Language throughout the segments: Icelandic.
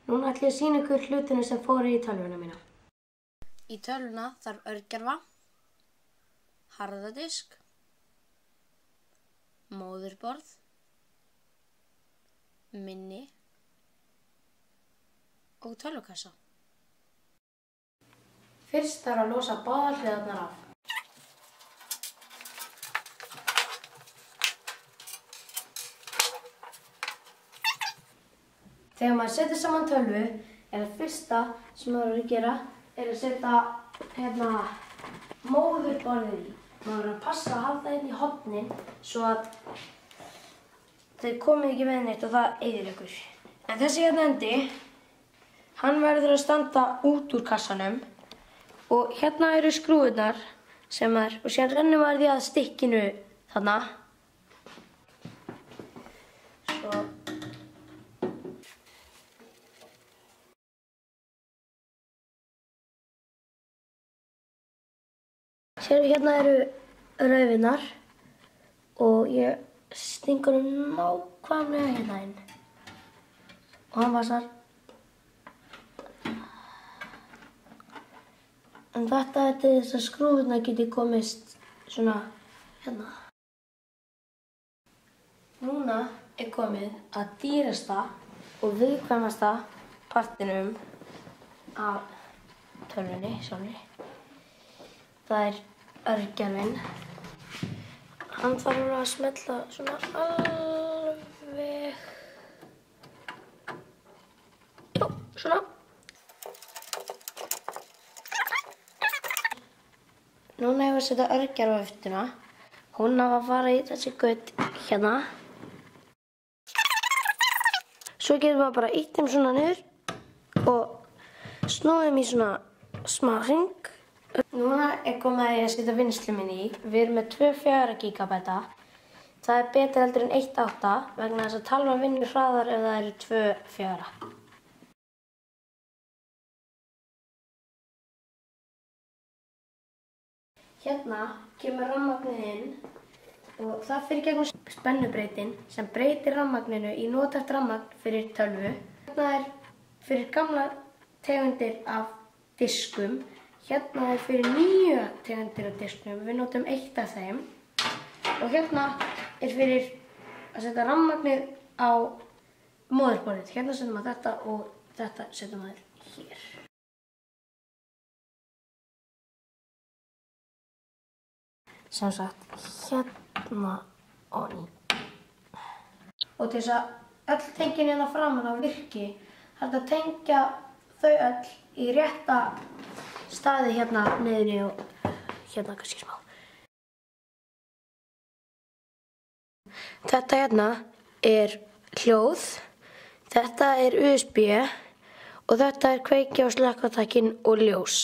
Núna ætla ég að sýna ykkur hlutinu sem fóru í tölvuna mína. Í tölvuna þarf örgjörva, harðadisk, móðurborð, minni og tölvukassa. Fyrst þarf að losa báðar hliðarnar af. Þegar maður setur saman tölvu er það fyrsta sem maður verður að gera er að setja móðurborðið í. Maður verður að passa að halda inn í hornin svo að þeir komið ekki með neitt og það eyðir ykkur. En þessi hérna endi, hann verður að standa út úr kassanum og hérna eru skrúfurnar og síðan rennur maður því að stikkinu þarna. Sérðu hérna eru rauðirnar og ég stingur nákvæmlega hérna inn og hann passar. En þetta er til þess að skrúfurnar geti komist svona hérna. Núna er komið að dýrasta og viðkvæmasta partinum af tölvunni sjálfri. Það er örgjörvinn. Hann þarf að smella svona alveg. Já, svona. Núna hefur við að setja örgjörvaviftuna. Hún á að fara í þessi gaut hérna. Svo getum við bara ýtt þeim svona niður og snúðum í svona smá hring. Núna er komið að ég að setja vinnslu minni í. Við erum með 2 4 GB. Það er betra heldur en 1 8 vegna þess að talvan vinnur hraðar ef það eru 2 4. Hérna kemur rafmagnið inn og það fer í gegnum spennubreytin sem breytir rafmagninu í nothæft rafmagn fyrir tölvu. Hérna er fyrir gamlar tegundir af diskum. Hérna er fyrir nýja tegundir af disknum. Við notum 1 af þeim. Og hérna er fyrir að setja rafmagnið á móðurborðið. Hérna setjum maður þetta og þetta setjum maður hér. Sem sagt, hérna og í. Og til þess að öll tengin hérna framan á virki, er þetta að tengja þau öll í rétta staði hérna niðri og hérna kannski smá. Þetta hérna er hljóð, þetta er USB og þetta er kveikja- og slökkvatakinn og ljós.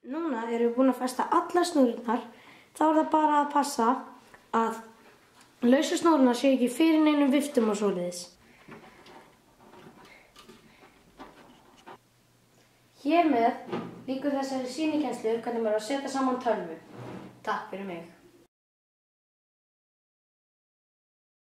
Núna erum við búin að festa allar snúrurnar. Þá er það bara að passa að lausu snúrurnar séu ekki fyrir neinum viftum og svoleiðis. Hér með lýkur þessari sýnikennslu hvernig maður á að setja saman tölvu. Takk fyrir mig.